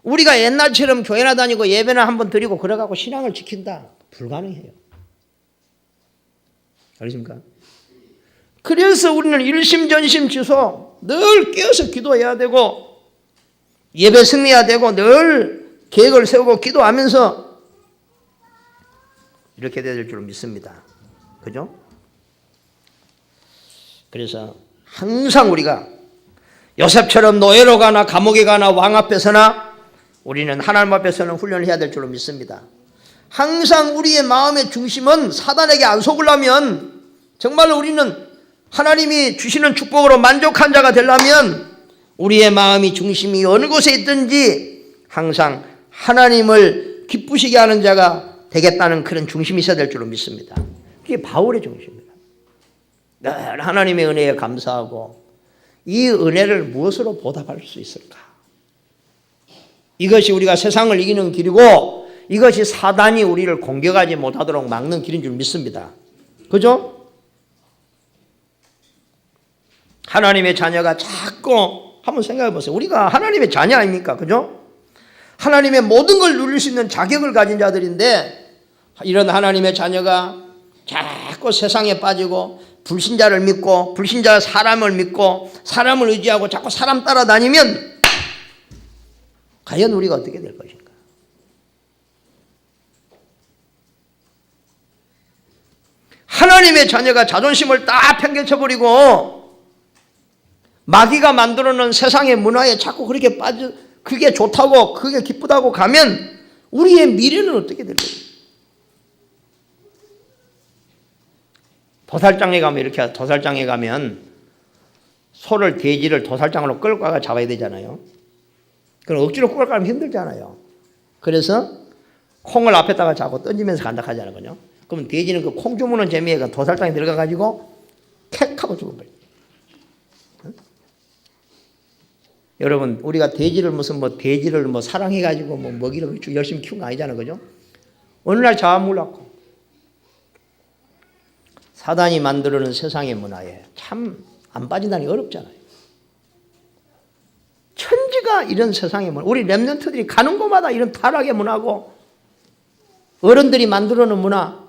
우리가 옛날처럼 교회나 다니고 예배나 한번 드리고 그래가고 신앙을 지킨다. 불가능해요. 알겠습니까? 그래서 우리는 일심전심지소 늘 깨어서 기도해야 되고 예배 승리해야 되고 늘 계획을 세우고 기도하면서 이렇게 될 줄 믿습니다. 그죠? 그래서 항상 우리가 요셉처럼 노예로 가나 감옥에 가나 왕 앞에서나 우리는 하나님 앞에서는 훈련을 해야 될 줄로 믿습니다. 항상 우리의 마음의 중심은 사단에게 안 속으려면 정말로 우리는 하나님이 주시는 축복으로 만족한 자가 되려면 우리의 마음이 중심이 어느 곳에 있든지 항상 하나님을 기쁘시게 하는 자가 되겠다는 그런 중심이 있어야 될 줄로 믿습니다. 그게 바울의 중심입니다. 늘 하나님의 은혜에 감사하고 이 은혜를 무엇으로 보답할 수 있을까? 이것이 우리가 세상을 이기는 길이고 이것이 사단이 우리를 공격하지 못하도록 막는 길인 줄 믿습니다. 그죠? 하나님의 자녀가 자꾸 한번 생각해 보세요. 우리가 하나님의 자녀 아닙니까? 그죠? 하나님의 모든 걸 누릴 수 있는 자격을 가진 자들인데 이런 하나님의 자녀가 자꾸 세상에 빠지고 불신자를 믿고 불신자 사람을 믿고 사람을 의지하고 자꾸 사람 따라다니면 과연 우리가 어떻게 될 것인가? 하나님의 자녀가 자존심을 딱 평겨쳐버리고 마귀가 만들어놓은 세상의 문화에 자꾸 그렇게 빠져 그게 좋다고 그게 기쁘다고 가면 우리의 미래는 어떻게 될 거예요? 도살장에 가면 이렇게 도살장에 가면 소를 돼지를 도살장으로 끌고 가서 잡아야 되잖아요. 그럼 억지로 끌고 가면 힘들잖아요. 그래서 콩을 앞에다가 잡고 던지면서 간다 하잖아요. 그럼 돼지는 그 콩 주무는 재미에 그 도살장에 들어가 가지고 캑 하고 죽어버려요. 여러분 우리가 돼지를 무슨 돼지를 사랑해 가지고 먹이를 열심히 키운 거 아니잖아요. 그죠? 어느 날 잡아먹으려고 사단이 만들어놓은 세상의 문화에 참 안 빠진다는 게 어렵잖아요. 천지가 이런 세상의 문화, 우리 렘넌트들이 가는 곳마다 이런 타락의 문화고 어른들이 만들어놓은 문화,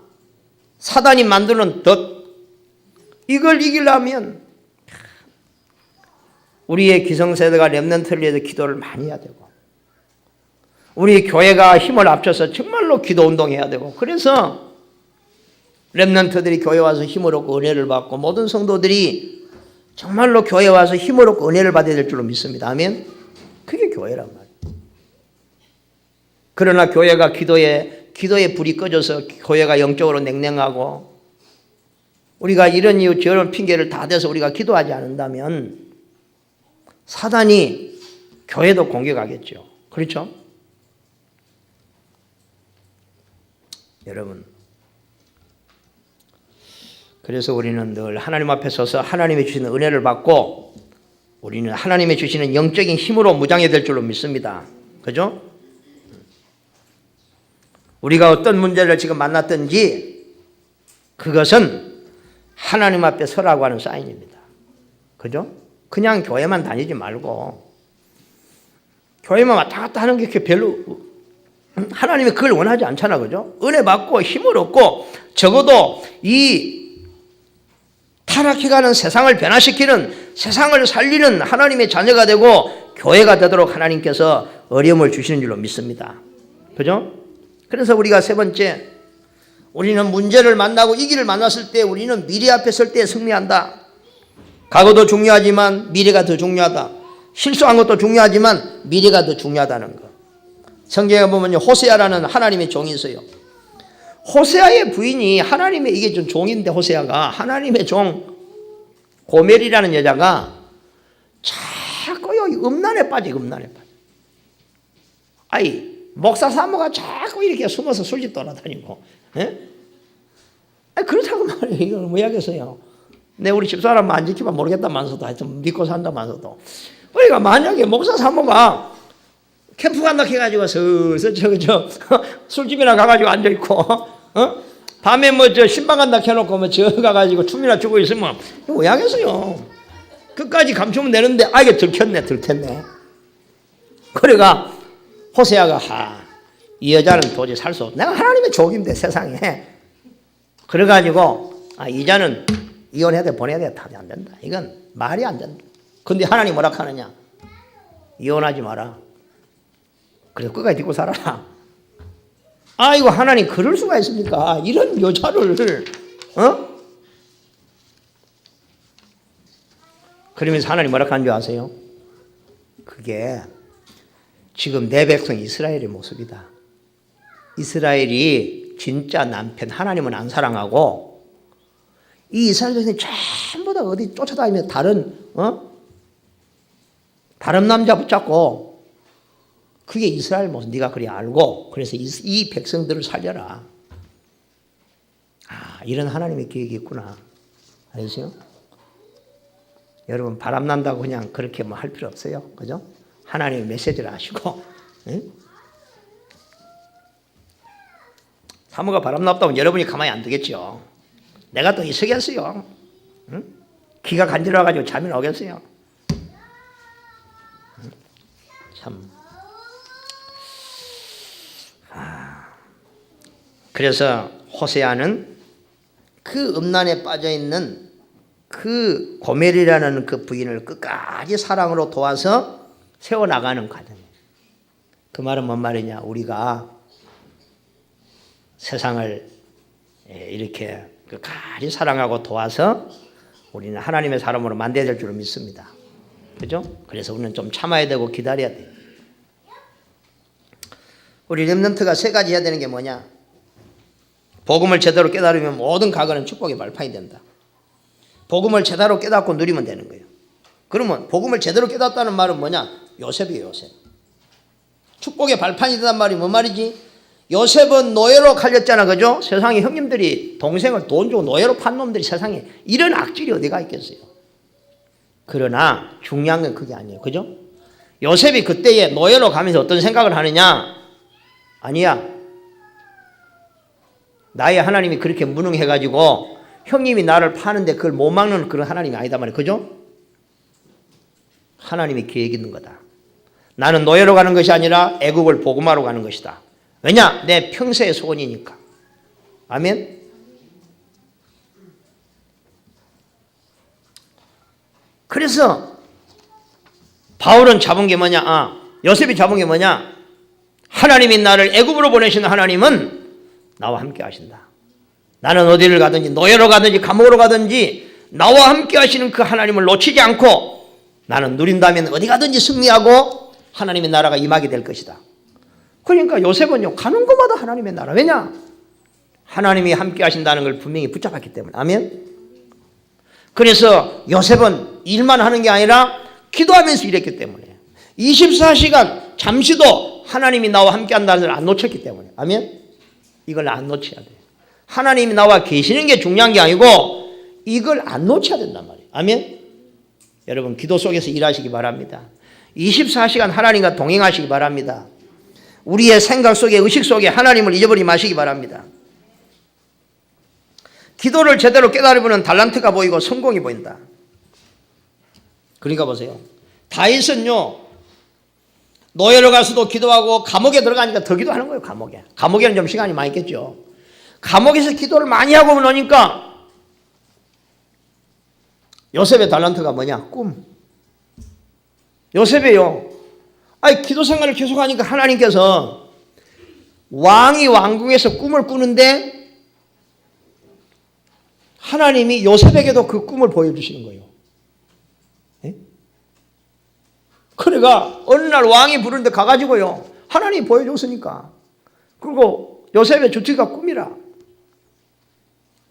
사단이 만들어놓은 덫, 이걸 이기려면 우리의 기성세대가 렘넌트를 위해서 기도를 많이 해야 되고 우리 교회가 힘을 합쳐서 정말로 기도 운동해야 되고 그래서 렘넌트들이 교회 와서 힘을 얻고 은혜를 받고 모든 성도들이 정말로 교회 와서 힘을 얻고 은혜를 받아야 될 줄로 믿습니다. 아멘. 그게 교회란 말이에요. 그러나 교회가 기도에 불이 꺼져서 교회가 영적으로 냉랭하고 우리가 이런 이유 저런 핑계를 다 대서 우리가 기도하지 않는다면 사단이 교회도 공격하겠죠. 그렇죠? 여러분 그래서 우리는 늘 하나님 앞에 서서 하나님이 주시는 은혜를 받고 우리는 하나님이 주시는 영적인 힘으로 무장이 될 줄로 믿습니다. 그죠? 우리가 어떤 문제를 지금 만났든지 그것은 하나님 앞에 서라고 하는 사인입니다. 그죠? 그냥 교회만 다니지 말고 교회만 왔다 갔다 하는 게 별로 하나님이 그걸 원하지 않잖아. 그죠? 은혜 받고 힘을 얻고 적어도 이 타락해가는 세상을 변화시키는 세상을 살리는 하나님의 자녀가 되고 교회가 되도록 하나님께서 어려움을 주시는 줄로 믿습니다. 그죠? 그래서 우리가 세 번째, 우리는 문제를 만나고 위기를 만났을 때 우리는 미래 앞에 설 때 승리한다. 과거도 중요하지만 미래가 더 중요하다. 실수한 것도 중요하지만 미래가 더 중요하다는 거. 성경에 보면 호세아라는 하나님의 종이 있어요. 호세아의 부인이 하나님의 이게 좀 종인데 호세아가 하나님의 종 고멜이라는 여자가 자꾸요 음란에 빠져. 아이 목사 사모가 자꾸 이렇게 숨어서 술집 돌아다니고, 예? 아니 그렇다고 말이에요. 이걸 뭐 하겠어요. 내 우리 집사람 안 지키면 모르겠다면서도 하여튼 믿고 산다면서도. 그러니까 만약에 목사 사모가 캠프 간다 해가지고 슬슬 술집이나 가가지고 앉아 있고, 밤에 뭐 신방 간다 해놓고 뭐 가가지고 춤이나 추고 있으면 왜 하겠어요. 끝까지 감추면 되는데 이게 들켰네. 그래가 호세아가 이 여자는 도저히 살 수 없어. 내가 하나님의 종인데 세상에. 그래가지고 이 자는 이혼해야 돼 보내야 돼. 다 안 된다. 이건 말이 안 된다. 근데 하나님 뭐라 하느냐. 이혼하지 마라. 그래서 끝까지 듣고 살아라. 아이고 하나님 그럴 수가 있습니까? 이런 여자를 그러면서 하나님 뭐라 하는 줄 아세요? 그게 지금 내 백성 이스라엘의 모습이다. 이스라엘이 진짜 남편 하나님은 안 사랑하고 이 이스라엘 백성이 전부 다 어디 쫓아다니면서 다른 남자 붙잡고 그게 이스라엘 모습 네가 그리 알고 그래서 이 백성들을 살려라. 이런 하나님의 계획이 있구나. 알겠어요? 여러분 바람 난다고 그냥 그렇게 뭐 할 필요 없어요. 그죠? 하나님의 메시지를 아시고, 응? 사모가 바람 났다면 여러분이 가만히 안 두겠죠. 내가 또 있으겠어요. 응? 기가 간지러워가지고 잠이 나오겠어요. 응? 참. 그래서 호세아는 그 음란에 빠져 있는 그 고멜이라는 그 부인을 끝까지 사랑으로 도와서 세워나가는 과정이에요. 그 말은 뭔 말이냐. 우리가 세상을 이렇게 끝까지 사랑하고 도와서 우리는 하나님의 사람으로 만들어야 될 줄 믿습니다. 그죠? 그래서 우리는 좀 참아야 되고 기다려야 돼요. 우리 렘넌트가 세 가지 해야 되는 게 뭐냐. 복음을 제대로 깨달으면 모든 과거는 축복의 발판이 된다. 복음을 제대로 깨닫고 누리면 되는 거예요. 그러면 복음을 제대로 깨닫다는 말은 뭐냐? 요셉이에요. 요셉. 축복의 발판이 된단 말이 뭔 말이지? 요셉은 노예로 갈렸잖아. 그죠? 세상에 형님들이 동생을 돈 주고 노예로 판 놈들이 세상에 이런 악질이 어디가 있겠어요. 그러나 중요한 건 그게 아니에요. 그죠? 요셉이 그때에 노예로 가면서 어떤 생각을 하느냐? 아니야. 나의 하나님이 그렇게 무능해가지고 형님이 나를 파는데 그걸 못 막는 그런 하나님이 아니다 말이에요. 그죠? 하나님이 계획이 있는 거다. 나는 노예로 가는 것이 아니라 애국을 복음하러 가는 것이다. 왜냐? 내 평생의 소원이니까. 아멘? 그래서 바울은 잡은 게 뭐냐? 요셉이 잡은 게 뭐냐? 하나님이 나를 애국으로 보내시는 하나님은 나와 함께 하신다. 나는 어디를 가든지 노예로 가든지 감옥으로 가든지 나와 함께 하시는 그 하나님을 놓치지 않고 나는 누린다면 어디 가든지 승리하고 하나님의 나라가 임하게 될 것이다. 그러니까 요셉은요 가는 곳마다 하나님의 나라. 왜냐? 하나님이 함께 하신다는 걸 분명히 붙잡았기 때문에. 아멘. 그래서 요셉은 일만 하는 게 아니라 기도하면서 일했기 때문에 24시간 잠시도 하나님이 나와 함께 한다는 걸 안 놓쳤기 때문에. 아멘. 이걸 안 놓쳐야 돼요. 하나님이 나와 계시는 게 중요한 게 아니고 이걸 안 놓쳐야 된단 말이에요. 아멘. 여러분 기도 속에서 일하시기 바랍니다. 24시간 하나님과 동행하시기 바랍니다. 우리의 생각 속에 의식 속에 하나님을 잊어버리지 마시기 바랍니다. 기도를 제대로 깨달으면 달란트가 보이고 성공이 보인다. 그러니까 보세요. 다윗은요 노예로 가서도 기도하고 감옥에 들어가니까 더 기도하는 거예요. 감옥에는 좀 시간이 많이 있겠죠. 감옥에서 기도를 많이 하고 나니까 요셉의 달란트가 뭐냐? 꿈. 요셉이요. 기도 생활을 계속하니까 하나님께서 왕이 왕궁에서 꿈을 꾸는데 하나님이 요셉에게도 그 꿈을 보여주시는 거예요. 네? 그래가 어느 날 왕이 부르는데 가가지고요. 하나님이 보여줬으니까. 그리고 요셉의 주특기가 꿈이라.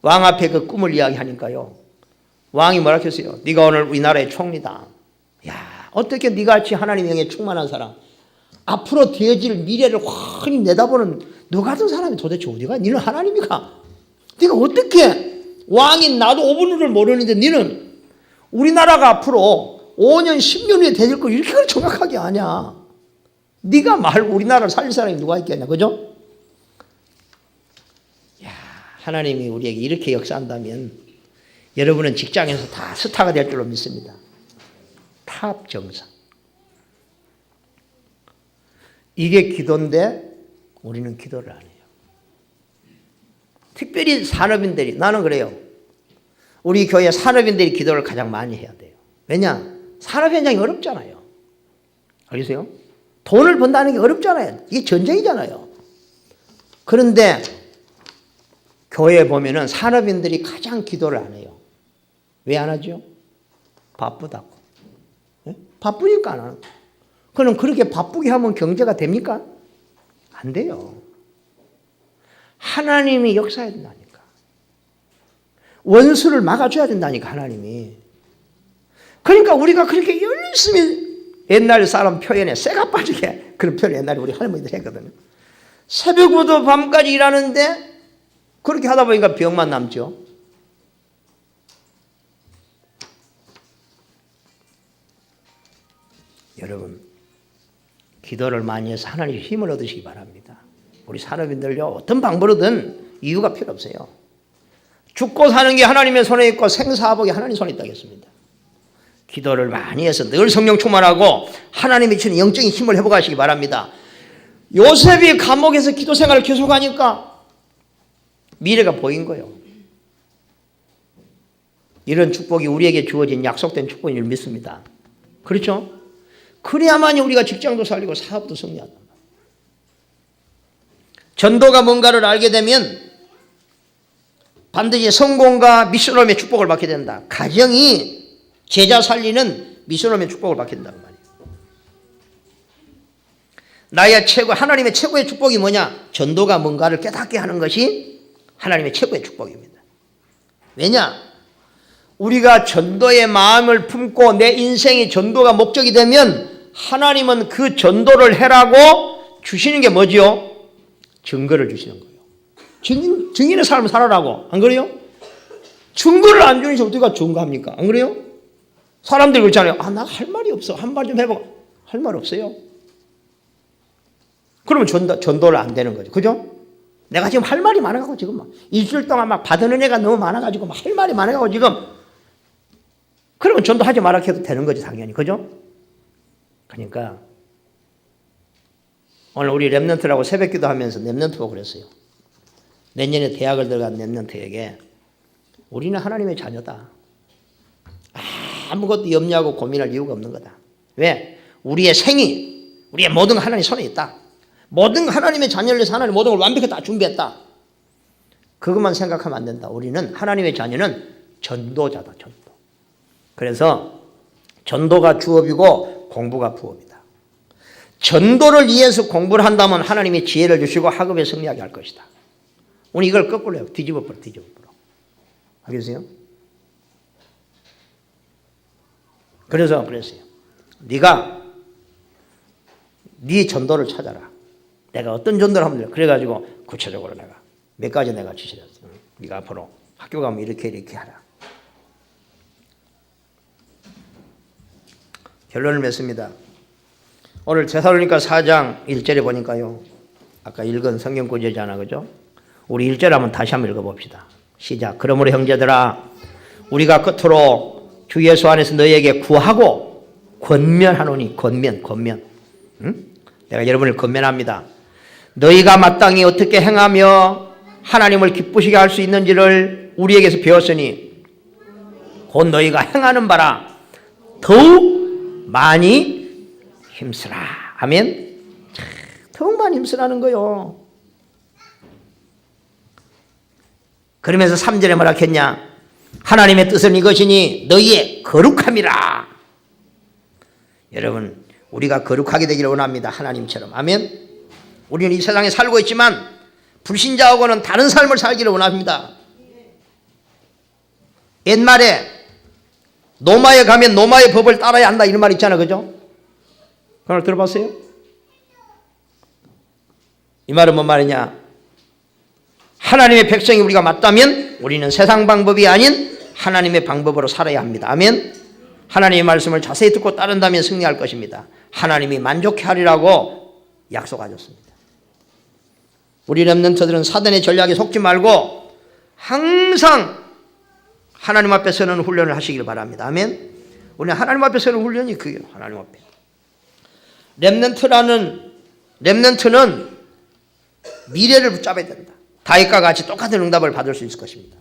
왕 앞에 그 꿈을 이야기하니까요. 왕이 뭐라 했어요? 네가 오늘 우리나라의 총리다. 야, 어떻게 네같이 하나님의 영에 충만한 사람, 앞으로 되어질 미래를 환히 내다보는 너 같은 사람이 도대체 어디가? 너는 하나님이가. 네가 어떻게 왕인 나도 5분을 모르는데 너는 우리나라가 앞으로 5년, 10년 후에 되질 걸 이렇게 정확하게 아냐. 네가 말고 우리나라를 살릴 사람이 누가 있겠냐. 그죠? 야, 하나님이 우리에게 이렇게 역사한다면 여러분은 직장에서 다 스타가 될 줄로 믿습니다. 탑 정상. 이게 기도인데 우리는 기도를 안 해요. 특별히 산업인들이, 나는 그래요. 우리 교회 산업인들이 기도를 가장 많이 해야 돼요. 왜냐? 산업 현장이 어렵잖아요. 알겠어요? 돈을 번다는 게 어렵잖아요. 이게 전쟁이잖아요. 그런데 교회에 보면은 산업인들이 가장 기도를 안 해요. 왜 안 하죠? 바쁘다고. 네? 바쁘니까 안 하는 거예요. 그럼 그렇게 바쁘게 하면 경제가 됩니까? 안 돼요. 하나님이 역사해야 된다니까. 원수를 막아줘야 된다니까 하나님이. 그러니까 우리가 그렇게 열심히 옛날 사람 표현에 쇠가 빠지게 그런 표현 옛날에 우리 할머니들 했거든요. 새벽부터 밤까지 일하는데 그렇게 하다 보니까 병만 남죠. 여러분 기도를 많이 해서 하나님의 힘을 얻으시기 바랍니다. 우리 산업인들요 어떤 방법으로든 이유가 필요 없어요. 죽고 사는 게 하나님의 손에 있고 생사복이 하나님 손에 있다겠습니다. 기도를 많이 해서 늘 성령 충만하고 하나님이 주는 영적인 힘을 회복하시기 바랍니다. 요셉이 감옥에서 기도 생활을 계속하니까 미래가 보인 거예요. 이런 축복이 우리에게 주어진 약속된 축복인 줄 믿습니다. 그렇죠? 그래야만이 우리가 직장도 살리고 사업도 승리한다. 전도가 뭔가를 알게 되면 반드시 성공과 미션홈의 축복을 받게 된다. 가정이 제자 살리는 미션홈의 축복을 받게 된다는 말이에요. 나의 하나님의 최고의 축복이 뭐냐? 전도가 뭔가를 깨닫게 하는 것이 하나님의 최고의 축복입니다. 왜냐? 우리가 전도의 마음을 품고 내 인생의 전도가 목적이 되면 하나님은 그 전도를 해라고 주시는 게 뭐지요? 증거를 주시는 거예요. 증인의 삶을 살아라고. 안 그래요? 증거를 안 주니 어떻게 증거합니까? 안 그래요? 사람들이 그렇잖아요. 나 할 말이 없어. 한 말 좀 해봐. 할 말 없어요. 그러면 전도를 안 되는 거죠. 그죠? 내가 지금 할 말이 많아가지고 지금 막 일주일 동안 막 받은 은혜가 너무 많아가지고 막 할 말이 많아가지고 지금 그러면 전도하지 말아 해도 되는 거지 당연히. 그죠? 그러니까 오늘 우리 렘넌트라고 새벽기도 하면서 렘넌트가 그랬어요. 내년에 대학을 들어간 렘넌트에게 우리는 하나님의 자녀다. 아무것도 염려하고 고민할 이유가 없는 거다. 왜? 우리의 생이 우리의 모든 하나님 손에 있다. 모든 하나님의 자녀를 위해서 하나님 모든 걸 완벽히 다 준비했다. 그것만 생각하면 안 된다. 우리는 하나님의 자녀는 전도자다. 전도. 그래서 전도가 주업이고 공부가 부업이다. 전도를 위해서 공부를 한다면 하나님이 지혜를 주시고 학업에 승리하게 할 것이다. 오늘 이걸 거꾸로 해요. 뒤집어버려. 알겠어요? 그래서 그랬어요. 네가 네 전도를 찾아라. 내가 어떤 전도를 하면 돼. 그래가지고 구체적으로 내가 몇 가지 내가 지시했어. 네가 앞으로 학교 가면 이렇게 하라. 결론을 맺습니다. 오늘 데살로니가 4장 1절에 보니까요. 아까 읽은 성경 구절이잖아. 그죠? 우리 1절 한번 다시 한번 읽어봅시다. 시작. 그러므로 형제들아 우리가 끝으로 주 예수 안에서 너희에게 구하고 권면하노니 권면. 응? 내가 여러분을 권면합니다. 너희가 마땅히 어떻게 행하며 하나님을 기쁘시게 할 수 있는지를 우리에게서 배웠으니 곧 너희가 행하는 바라 더욱 많이 힘쓰라. 아멘. 더욱 많이 힘쓰라는 거요. 그러면서 3절에 뭐라 했냐? 하나님의 뜻은 이것이니 너희의 거룩함이라. 여러분 우리가 거룩하게 되기를 원합니다. 하나님처럼. 아멘. 우리는 이 세상에 살고 있지만 불신자하고는 다른 삶을 살기를 원합니다. 옛말에 노마에 가면 노마의 법을 따라야 한다 이런 말 있잖아. 그죠? 그걸 들어봤어요? 이 말은 뭔 말이냐? 하나님의 백성이 우리가 맞다면 우리는 세상 방법이 아닌 하나님의 방법으로 살아야 합니다. 아멘. 하나님의 말씀을 자세히 듣고 따른다면 승리할 것입니다. 하나님이 만족해하리라고 약속하셨습니다. 우리 렘넌트들은 사단의 전략에 속지 말고 항상 하나님 앞에 서는 훈련을 하시길 바랍니다. 아멘. 우리는 하나님 앞에 서는 훈련이 그게요. 하나님 앞에. 렘넌트는 미래를 붙잡아야 된다. 다윗과 같이 똑같은 응답을 받을 수 있을 것입니다.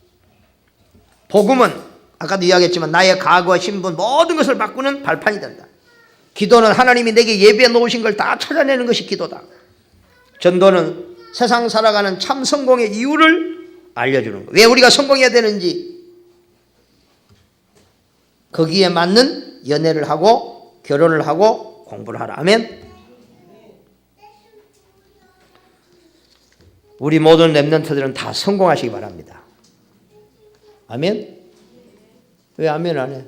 복음은 아까도 이야기했지만 나의 과거, 신분 모든 것을 바꾸는 발판이 된다. 기도는 하나님이 내게 예비해 놓으신 걸 다 찾아내는 것이 기도다. 전도는 세상 살아가는 참 성공의 이유를 알려주는 거. 왜 우리가 성공해야 되는지 거기에 맞는 연애를 하고 결혼을 하고 공부를 하라. 아멘. 우리 모든 렘넌트들은 다 성공하시기 바랍니다. 아멘. 왜 아멘 안 해?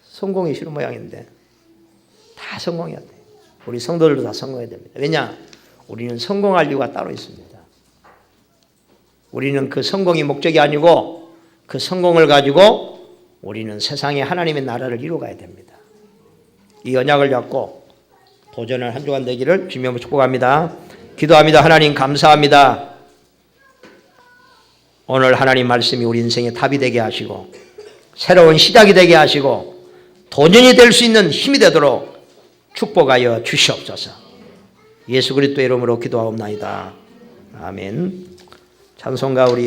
성공이 싫은 모양인데 다 성공해야 돼. 우리 성도들도 다 성공해야 됩니다. 왜냐? 우리는 성공할 이유가 따로 있습니다. 우리는 그 성공이 목적이 아니고 그 성공을 가지고 우리는 세상에 하나님의 나라를 이루어가야 됩니다. 이 언약을 잡고 도전을 한 주간 되기를 주님으로 축복합니다. 기도합니다. 하나님 감사합니다. 오늘 하나님 말씀이 우리 인생의 답이 되게 하시고 새로운 시작이 되게 하시고 도전이 될 수 있는 힘이 되도록 축복하여 주시옵소서. 예수 그리스도의 이름으로 기도하옵나이다. 아멘. 찬송가 우리